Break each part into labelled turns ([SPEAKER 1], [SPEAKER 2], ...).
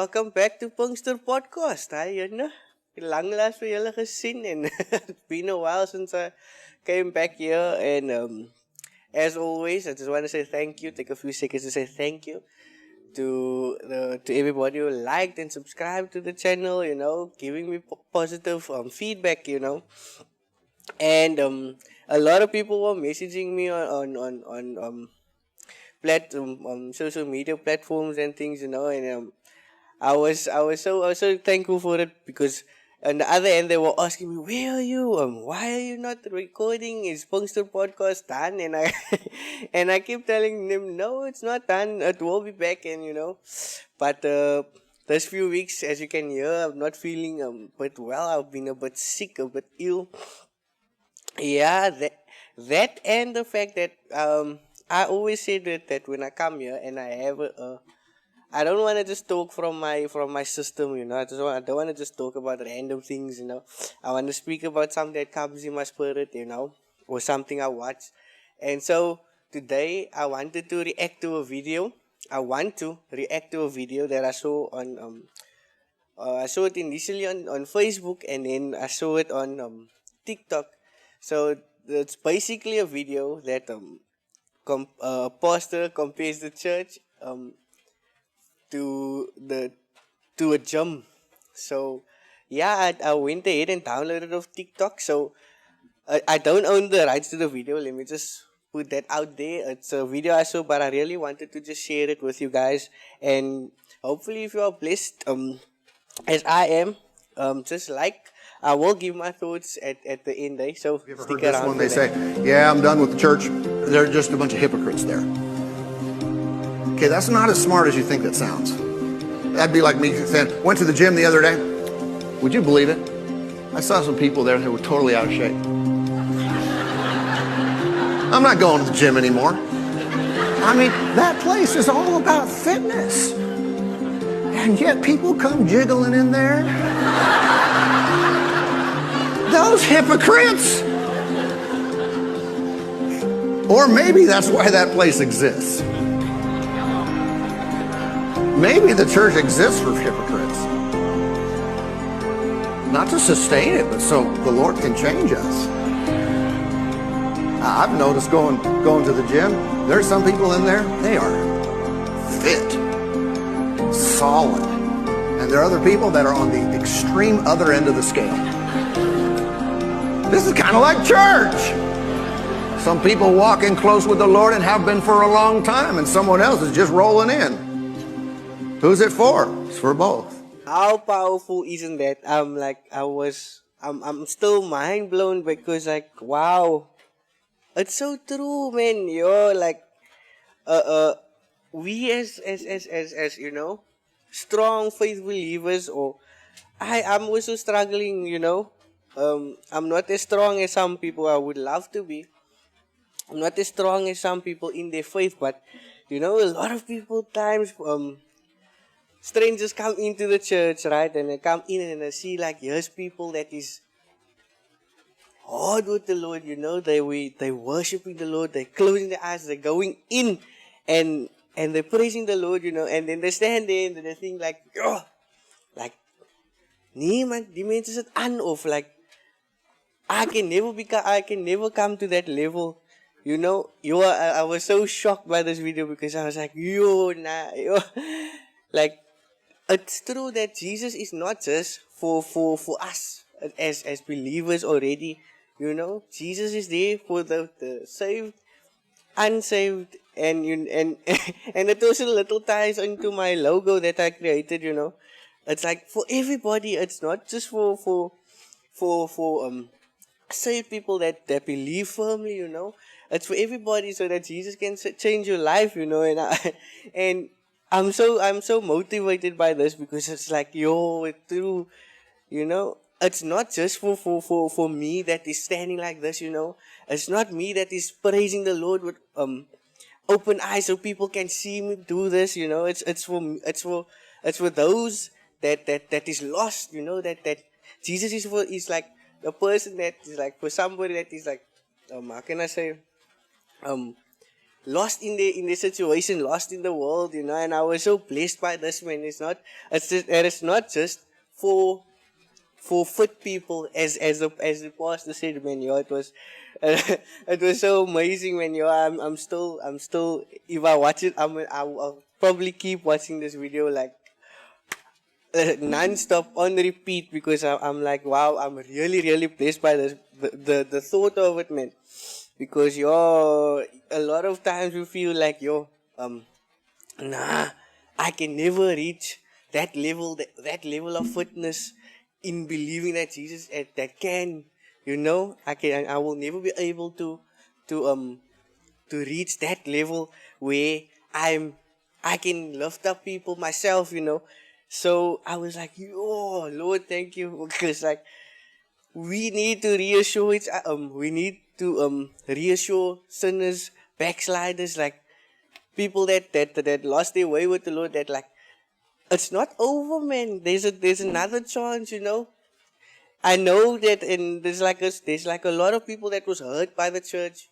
[SPEAKER 1] welcome back to Pinkster podcast. Hi, lang laas vir julle gesien en it's been a while since I came back here and as always, I just want to say thank you. Take a few seconds to say thank you to everybody who liked and subscribed to the channel. Giving me positive feedback. And a lot of people were messaging me on social media platforms and things. And I was so thankful for it because on the other end they were asking me, where are you? Why are you not recording? Is Pinkster podcast done? And I and I keep telling them, no, it's not done. It will be back. But this few weeks, as you can hear, I'm not feeling but well. I've been a bit sick, a bit ill. Yeah, that and the fact that I always say that when I come here and I have I don't want to just talk from my system. I don't want to just talk about random things. I want to speak about something that comes in my spirit. Or something I watch. And so today I wanted to react to a video. I want to react to a video that I saw on I saw it initially on Facebook, and then I saw it on TikTok. So it's basically a video that a pastor compares the church to a gym. So yeah, I went ahead and downloaded it off TikTok. So I don't own the rights to the video. Let me just put that out there. It's a video I saw, but I really wanted to just share it with you guys, and hopefully, if you are blessed, as I am, just like I will give my thoughts at the end. So
[SPEAKER 2] You ever
[SPEAKER 1] stick
[SPEAKER 2] heard this
[SPEAKER 1] around.
[SPEAKER 2] one? They say, yeah, I'm done with the church. They're just a bunch of hypocrites there. Okay, that's not as smart as you think that sounds. That'd be like me saying, went to the gym the other day. Would you believe it? I saw some people there who were totally out of shape. I'm not going to the gym anymore. I mean, that place is all about fitness. And yet people come jiggling in there. Those hypocrites! Or maybe that's why that place exists. Maybe the church exists for hypocrites. Not to sustain it, but so the Lord can change us. I've noticed going to the gym, there's some people in there, they are fit, solid. And there are other people that are on the extreme other end of the scale. This is kind of like church. Some people walk in close with the Lord and have been for a long time, and someone else is just rolling in. Who's it for? It's for both.
[SPEAKER 1] How powerful isn't that? I'm still mind blown because wow, it's so true, man. We as strong faith believers, or I'm also struggling. I'm not as strong as some people I would love to be. I'm not as strong as some people in their faith, but a lot of people times strangers come into the church, right? And they come in and they see here's people that is hard with the Lord, they worshiping the Lord, they're closing their eyes, they're going in and they're praising the Lord, and then they stand there and they think nee man, die mense sit aan of I can never come to that level. I was so shocked by this video because I was like, it's true that Jesus is not just for us as believers already. Jesus is there for the saved, unsaved, and and it also little ties into my logo that I created. It's like for everybody. It's not just for saved people that believe firmly. It's for everybody so that Jesus can change your life. And I'm so motivated by this because it's like, it's true. It's not just for me that is standing like this. It's not me that is praising the Lord with open eyes so people can see me do this. It's for those that is lost. That Jesus is like the person that is like for somebody that is like how can I say lost in the situation, lost in the world, and I was so blessed by this, man. It's not just for fit people, as the pastor said, man. It was it was so amazing, man. I'm still, if I watch it, I'll probably keep watching this video like non-stop on repeat, because I'm like, wow, I'm really really blessed by this, the thought of it, man. Because a lot of times we feel like, um nah, I can never reach that level of fitness in believing that Jesus, that can, I will never be able to um to reach that level where I can lift up people myself, So I was like, yo, Lord, thank you, because like we need to we need to reassure sinners, backsliders, like people that lost their way with the Lord, that like it's not over, man. There's another chance, I know that, and there's like a lot of people that was hurt by the church,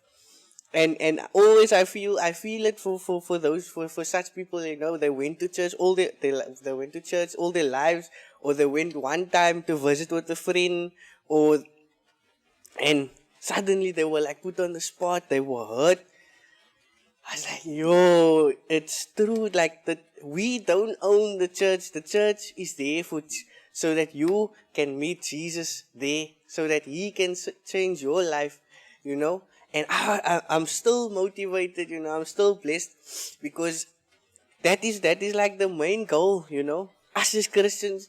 [SPEAKER 1] and always I feel it for those for such people, they went to church they went to church all their lives, or they went one time to visit with a friend, or and suddenly they were like put on the spot, they were hurt. I was like, yo, it's true. Like that, we don't own the church. The church is there so that you can meet Jesus there, so that He can change your life, And I'm still motivated, I'm still blessed, because that is like the main goal, Us as Christians,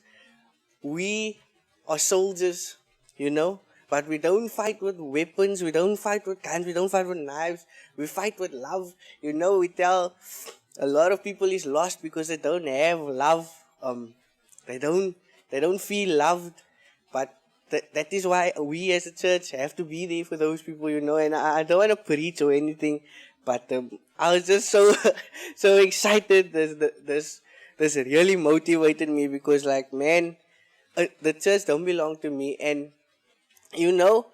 [SPEAKER 1] we are soldiers, but we don't fight with weapons, we don't fight with guns, we don't fight with knives, we fight with love. We tell a lot of people is lost because they don't have love. They don't feel loved, but that is why we as a church have to be there for those people, And I don't want to preach or anything, but I was just so so excited. This really motivated me, because like, man, the church don't belong to me, and you know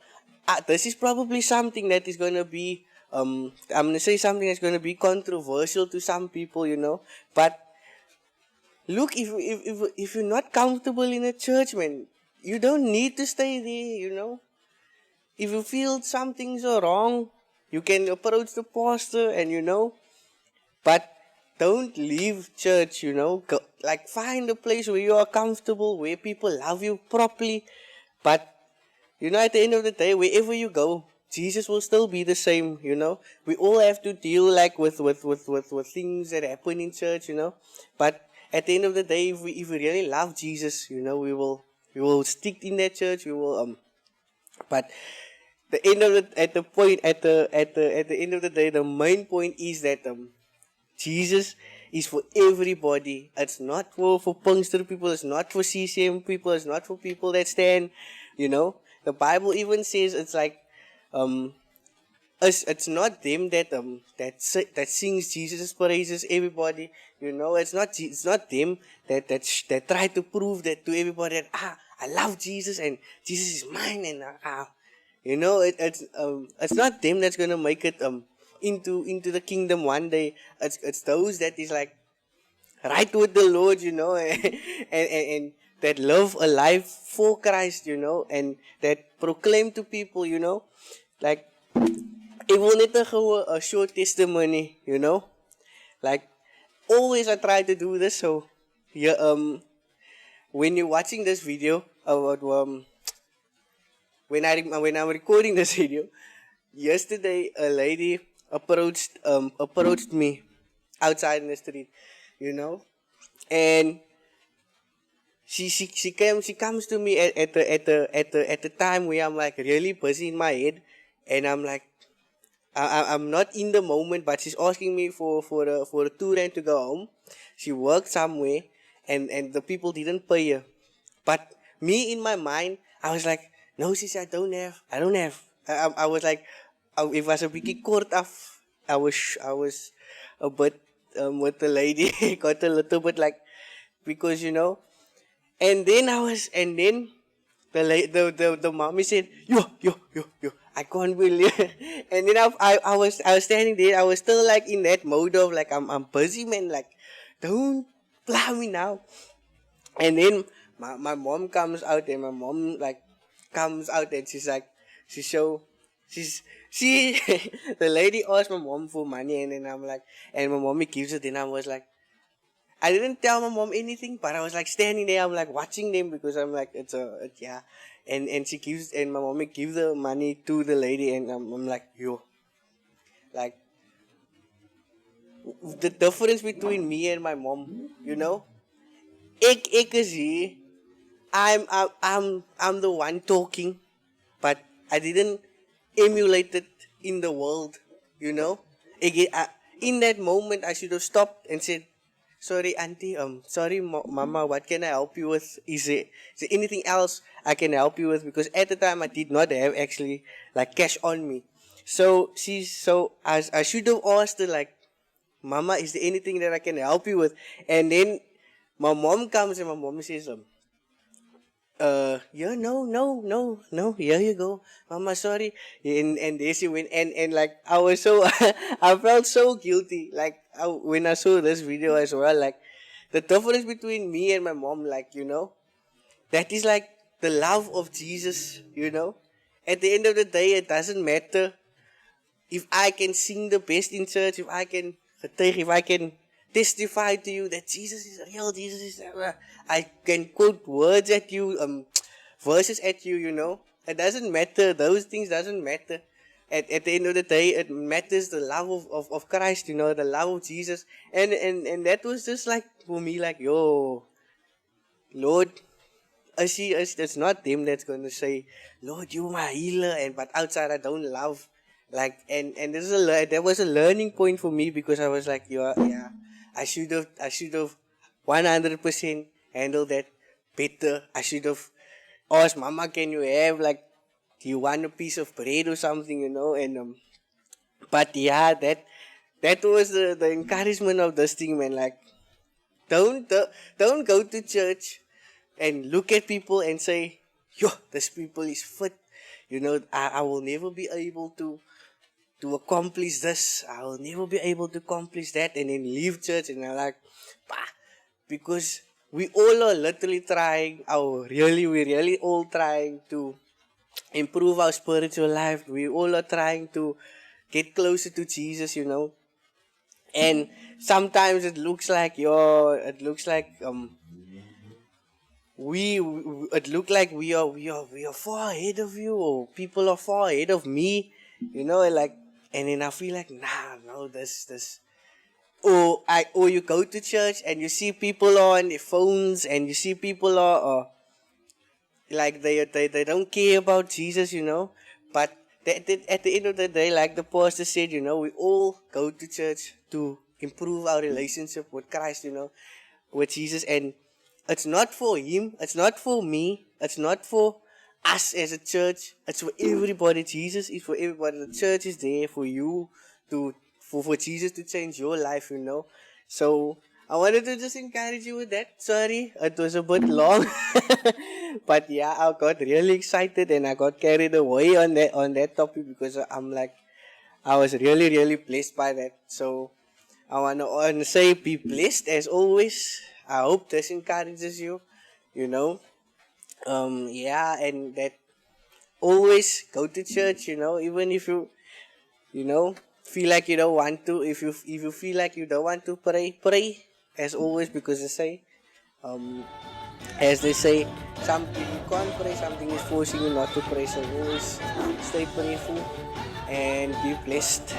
[SPEAKER 1] this is probably something that is going to be I'm going to say something that's going to be controversial to some people, but look, if you're not comfortable in a church, man, you don't need to stay there, if you feel something's wrong, you can approach the pastor, and but don't leave church, Go, like, find a place where you are comfortable, where people love you properly. But, at the end of the day, wherever you go, Jesus will still be the same, We all have to deal, like, with things that happen in church, But at the end of the day, if we really love Jesus, we will stick in that church. We will, but the end of the at the point at the end of the day, the main point is that Jesus is for everybody. It's not for Pinkster people. It's not for CCM people. It's not for people that stand. The Bible even says it's like, it's not them that sings Jesus' praises. Everybody, it's not them that try to prove that to everybody that I love Jesus and Jesus is mine, and it's not them that's gonna make it into the kingdom one day. It's those that is like right with the Lord, and that live a life for Christ, and that proclaim to people, like, ek wil net a short testimony, like, always I try to do this. So yeah, when you're watching this video about when I'm recording this video, yesterday a lady approached me outside in the street, and she comes to me at the time where I'm like really busy in my head, and I'm like, I'm not in the moment, but she's asking me for a $2 to go home. She worked somewhere, and the people didn't pay her. But me, in my mind, I was like, no, sis, I don't have. I was like, if I was a bit caught off, I was a bit with the lady, got a little bit like, because and then the mommy said, yo, I can't believe. And then I was standing there. I was still like in that mode of like I'm busy, man. Like, don't plow me now. And then my mom comes out, and my mom like comes out, and she's like, she show, she's she the lady asked my mom for money, and then I'm like, and my mommy gives it, and I was like, I didn't tell my mom anything, but I was like standing there, I'm like watching them because I'm like yeah, and she gives, and my mommy gives the money to the lady, and I'm like, yo, like the difference between me and my mom, you know, ik is hier. I'm the one talking, but I didn't emulate it in the world, you know. In that moment, I should have stopped and said, "Sorry, auntie. Sorry, mama. What can I help you with? Is there anything else I can help you with? Because at the time, I did not have actually like cash on me. I should have asked her like, Mama, is there anything that I can help you with? And then my mom comes, and my mom says, yeah, no, here you go, Mama, sorry. And there she went, and like, I was so, I felt so guilty, like, when I saw this video as well, like, the difference between me and my mom, like, that is like the love of Jesus, At the end of the day, it doesn't matter if I can sing the best in church, if I can testify to you that Jesus is real, Jesus is, I can quote words at you, verses at you, It doesn't matter. Those things doesn't matter. At the end of the day, it matters the love of Christ, the love of Jesus. And that was just like, for me, like, yo, Lord, it's not them that's going to say, Lord, you my healer, but outside I don't love. Like, and that was a learning point for me, because I was like, yeah, I should have 100% handled that better. I should have asked Mama, can you have, like, do you want a piece of bread or something, And but yeah, that was the encouragement of this thing, man. Like, don't go to church and look at people and say, yo, this people is fit. I will never be able to accomplish this. I will never be able to accomplish that, and then leave church, and I'm like, bah, because we all are literally trying, we're really all trying to improve our spiritual life. We all are trying to get closer to Jesus, And sometimes it looks like it look like we are far ahead of you, or people are far ahead of me, like, and then I feel like, nah, no, this, or you go to church and you see people on their phones, and you see people are like they don't care about Jesus, but at the end of the day, like the pastor said, we all go to church to improve our relationship with Christ, with Jesus. And it's not for him, it's not for me, it's not for us as a church, it's for everybody. Jesus is for everybody. The church is there for you for Jesus to change your life, So I wanted to just encourage you with that. Sorry, it was a bit long. But yeah, I got really excited, and I got carried away on that topic, because I'm like, I was really, really blessed by that. So I wanna say, be blessed as always. I hope this encourages you, Yeah, and that always go to church, even if feel like you don't want to. If you feel like you don't want to pray as always, because as they say, something you can't pray, something is forcing you not to pray. So always stay prayerful and be blessed.